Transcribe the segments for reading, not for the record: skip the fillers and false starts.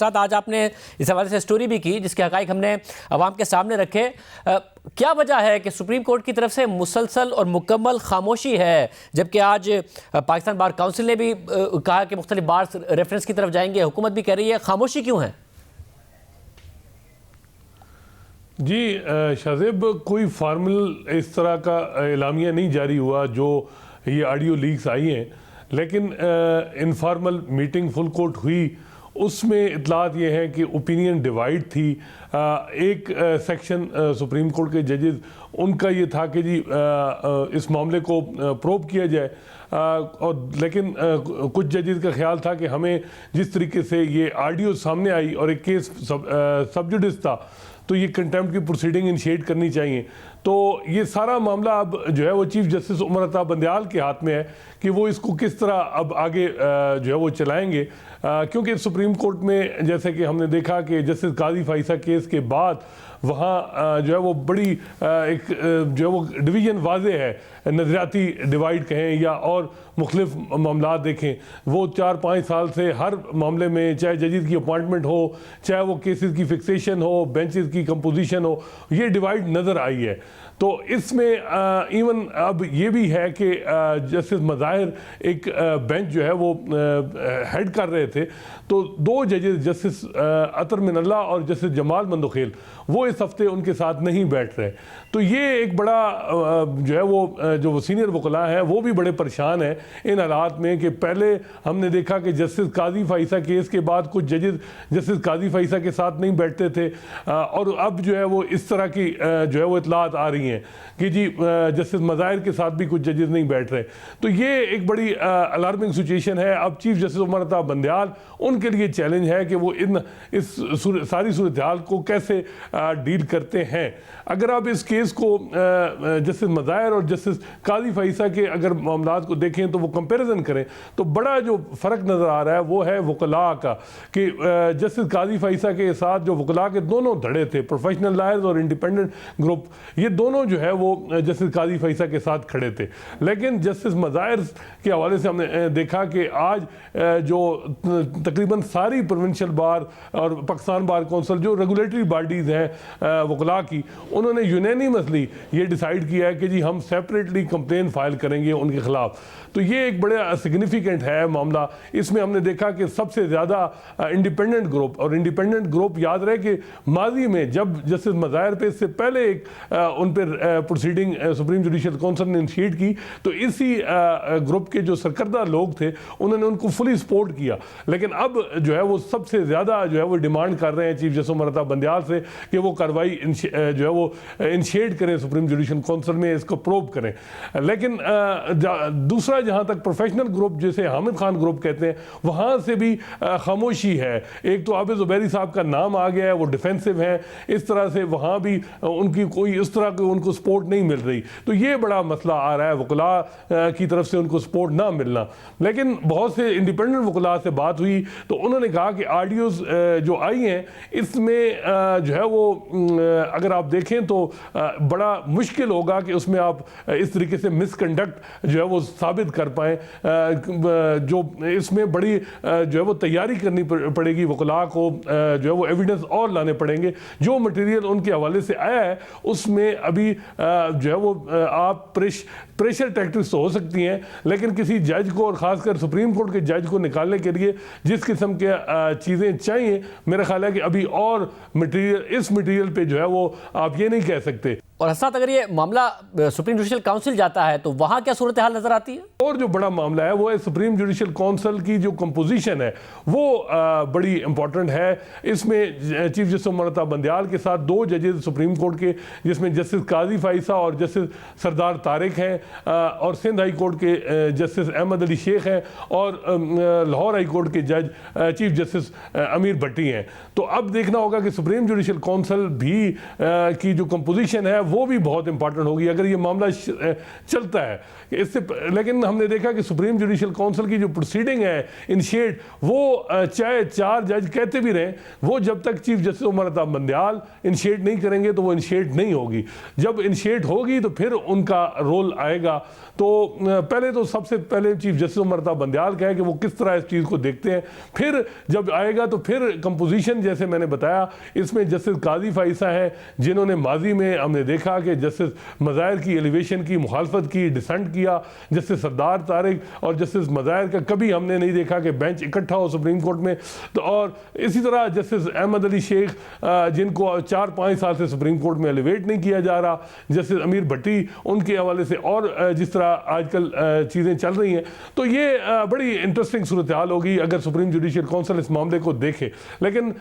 साथ आज आपने इस हवाले से स्टोरी भी की जिसके हक़ाइक़ हमने अवाम के सामने रखे। क्या वजह है कि सुप्रीम कोर्ट की तरफ से मुसलसल और मुकम्मल खामोशी है, जबकि आज पाकिस्तान बार काउंसिल ने भी कहा कि मुख्तलिफ बार रेफरेंस की तरफ जाएंगे, हुकूमत भी कह रही है, खामोशी क्यों है? जी शाहजेब, कोई फार्मल इस तरह का एलामिया नहीं जारी हुआ जो ये ऑडियो लीक्स आई हैं, लेकिन इनफॉर्मल मीटिंग फुल कोर्ट हुई, उसमें इतलात ये हैं कि ओपिनियन डिवाइड थी। एक सेक्शन सुप्रीम कोर्ट के जजेस उनका ये था कि जी इस मामले को प्रोब किया जाए, और लेकिन कुछ जजेस का ख्याल था कि हमें जिस तरीके से ये ऑडियो सामने आई और एक केस सब जुडिस था तो ये कंटेम्प्ट की प्रोसीडिंग इनिशिएट करनी चाहिए। तो ये सारा मामला अब जो है वो चीफ जस्टिस उमर अता बंदयाल के हाथ में है कि वो इसको किस तरह अब आगे जो है वो चलाएंगे, क्योंकि सुप्रीम कोर्ट में जैसे कि हमने देखा कि जस्टिस काजी फाइसा केस के बाद वहाँ जो है वो बड़ी एक जो है वो डिवीज़न वाजे है, नज़रियाती डिवाइड कहें या और मुख्तलिफ मामला देखें, वो 4-5 साल से हर मामले में चाहे जजेस की अपॉइंटमेंट हो, चाहे वो केसेस की फिक्सेशन हो, बेंचेस की कंपोजिशन हो, ये डिवाइड नज़र आई है। तो इसमें इवन अब ये भी है कि जस्टिस मज़ाहिर एक बेंच जो है वो हेड कर रहे थे, तो 2 जजेस जस्टिस अतर मिनल्ला और जस्टिस जमाल मंदोखेल वो इस हफ्ते उनके साथ नहीं बैठ रहे। तो ये एक बड़ा जो है वो जो सीनियर वकला हैं वो भी बड़े परेशान हैं इन हालात में कि पहले हमने देखा कि जस्टिस काजी फाइसा केस के बाद कुछ जजेस जस्टिस काजी फाइसा के साथ नहीं बैठते थे, और अब जो है वो इस तरह की जो है वो इतलात आ रही हैं कि जी जस्टिस मज़ाहिर के साथ भी कुछ जजेस नहीं बैठ रहे। तो ये एक बड़ी अलार्मिंग सिचुएशन है। अब चीफ जस्टिस उमर अता बंदयाल, उनके लिए चैलेंज है कि वो इस सारी सूरत हाल को कैसे डील करते हैं। अगर आप इस केस को जस्टिस मज़ाहिर और जस्टिस काजी फाइसा के अगर मामलात को देखें तो वो कंपैरिजन करें तो बड़ा जो फ़र्क नज़र आ रहा है वो है वकला का, कि जस्टिस काजी फाइसा के साथ जो वकला के दोनों धड़े थे, प्रोफेशनल लॉयर्स और इंडिपेंडेंट ग्रुप, ये दोनों जो है वो जस्टिस काजी फाइसा के साथ खड़े थे। लेकिन जस्टिस मज़ाहिर के हवाले से हमने देखा कि आज जो तकरीबन सारी प्रोविंशियल बार और पाकिस्तान बार कौंसिल जो रेगुलेटरी बॉडीज़ हैं वकला की, उन्होंने यूनानिमसली ये डिसाइड किया है कि जी हम सेपरेटली कंप्लेन फाइल करेंगे उनके खिलाफ। तो ये एक बड़ा सिग्निफिकेंट है मामला। इसमें हमने देखा कि सबसे ज़्यादा इंडिपेंडेंट ग्रुप, और इंडिपेंडेंट ग्रुप याद रहे कि माजी में जब जस्टिस मज़ाहिर पे इससे पहले एक उन पर प्रोसीडिंग सुप्रीम जुडिशल काउंसिल ने इनिशिएट की, तो इसी ग्रुप के जो सरकर्दा लोग थे उन्होंने उनको फुली सपोर्ट किया। लेकिन अब जो है वो सबसे ज़्यादा जो है वो डिमांड कर रहे हैं चीफ जस्टिस उमर अता बंदयाल से कि वो कार्रवाई जो है वो इनिशिएट करें सुप्रीम जुडिशल काउंसिल में, इसको प्रोब करें। लेकिन दूसरा जहाँ तक प्रोफेशनल ग्रुप जिसे हामिद खान ग्रुप कहते हैं, वहाँ से भी खामोशी है। एक तो आबिद ज़ुबैरी साहब का नाम आ गया है, वो डिफेंसिव हैं, इस तरह से वहाँ भी उनकी कोई इस तरह की उनको सपोर्ट नहीं मिल रही। तो ये बड़ा मसला आ रहा है वकला की तरफ से उनको सपोर्ट ना मिलना। लेकिन बहुत से इंडिपेंडेंट वकला से बात हुई तो उन्होंने कहा कि ऑडियोज़ जो आई हैं इसमें जो है वो अगर आप देखें तो बड़ा मुश्किल होगा कि उसमें आप इस तरीके से मिसकंडक्ट जो है वो साबित कर पाएँ। जो इसमें बड़ी जो है वो तैयारी करनी पड़ेगी वकला को, जो है वो एविडेंस और लाने पड़ेंगे। जो मटेरियल उनके हवाले से आया है उसमें अभी जो है वो आप प्रेशर टैक्टिक्स तो हो सकती हैं, लेकिन किसी जज को और ख़ासकर सुप्रीम कोर्ट के जज को निकालने के लिए जिस किस्म के चीज़ें चाहिए, मेरा ख्याल है कि अभी और मटेरियल इस मटेरियल पे जो है वो आप ये नहीं कह सकते। और हसनात, अगर ये मामला सुप्रीम जुडिशल काउंसिल जाता है तो वहाँ क्या सूरत हाल नज़र आती है? और जो बड़ा मामला है वो है सुप्रीम जुडिशल काउंसिल की जो कंपोजिशन है वो बड़ी इंपॉर्टेंट है। इसमें चीफ जस्टिस उमर अता बंदयाल के साथ 2 जजेस सुप्रीम कोर्ट के, जिसमें जस्टिस काजी फाइसा और जस्टिस सरदार तारिक हैं, और सिंध हाई कोर्ट के जस्टिस अहमद अली शेख हैं, और लाहौर हाई कोर्ट के जज चीफ जस्टिस अमीर भट्टी हैं। तो अब देखना होगा कि सुप्रीम जुडिशल काउंसिल भी की जो कंपोजिशन है वो भी बहुत इंपॉर्टेंट होगी अगर ये मामला चलता है इससे। लेकिन हमने देखा कि सुप्रीम जुडिशल काउंसिल की जो प्रोसीडिंग है इनिशिएट, वो चाहे 4 जज कहते भी रहे, वो जब तक chief justice Umar Ata Bandial initiate नहीं करेंगे तो वो इनिशिएट नहीं होगी। जब इनिशिएट होगी तो फिर उनका रोल आएगा। तो पहले तो सबसे पहले चीफ जस्टिस उमर अता बंदयाल कहे कि वो किस तरह इस चीज़ को देखते हैं, फिर जब आएगा तो फिर कंपोजिशन जैसे मैंने बताया इसमें जस्टिस काजी फाइसा है जिन्होंने माजी में हमने देखा कि जस्टिस मज़ाहिर की एलिवेशन की मुखालफत की, डिसेंट किया। जस्टिस सरदार तारिक और जस्टिस मज़ाहिर का कभी हमने नहीं देखा कि बेंच इकट्ठा हो सुप्रीम कोर्ट में। तो और इसी तरह जस्टिस अहमद अली शेख जिनको 4-5 साल से सुप्रीम कोर्ट में एलिवेट नहीं किया जा रहा, जस्टिस अमीर भट्टी उनके हवाले से, और जिस तरह आजकल चीज़ें चल रही हैं, तो ये बड़ी इंटरेस्टिंग सूरत हाल होगी अगर सुप्रीम जुडिशल काउंसिल इस मामले को देखे। लेकिन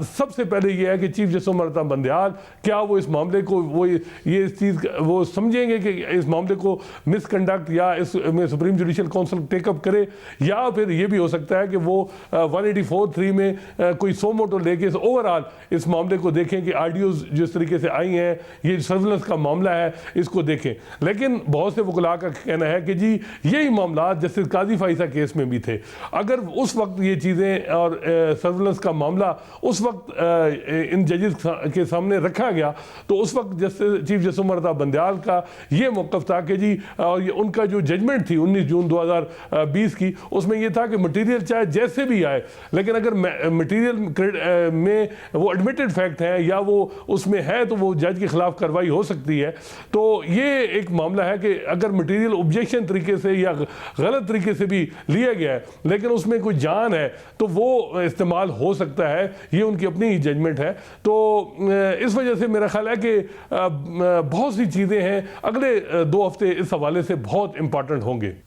सबसे पहले ये है कि चीफ जस्टिस उमर अता बंदयाल क्या वो इस मामले को वो ये इस चीज़ वो समझेंगे कि इस मामले को मिसकंडक्ट या इसमें सुप्रीम जुडिशल काउंसिल टेकअप करे, या फिर ये भी हो सकता है कि वो 184(3) में कोई सो मोटो लेके ओवरऑल इस मामले को देखें कि ऑडियोज जिस तरीके से आई हैं, ये सर्विलेंस का मामला है, इसको देखें। लेकिन बहुत से वकला का कहना है कि जी यही मामला जस्टिस काजी फाइसा केस में भी थे। अगर उस वक्त ये चीज़ें और सर्विलेंस का मामला उस वक्त इन जजेस के सामने रखा गया तो उस वक्त चीफ जस्टिस उमर अता बंदयाल का ये मौक़िफ़ था कि जी और ये उनका जो जजमेंट थी 19 जून 2020 की, उसमें ये था कि मटेरियल चाहे जैसे भी आए, लेकिन अगर मटेरियल में वो एडमिटेड फैक्ट है या वो उसमें है तो वो जज के खिलाफ कार्रवाई हो सकती है। तो ये एक मामला है कि अगर मटेरियल ऑब्जेक्शन तरीके से या गलत तरीके से भी लिया गया है लेकिन उसमें कोई जान है तो वो इस्तेमाल हो सकता है, ये उनकी अपनी ही जजमेंट है। तो इस वजह से मेरा ख्याल है कि बहुत सी चीज़ें हैं, अगले 2 हफ्ते इस हवाले से बहुत इंपॉर्टेंट होंगे।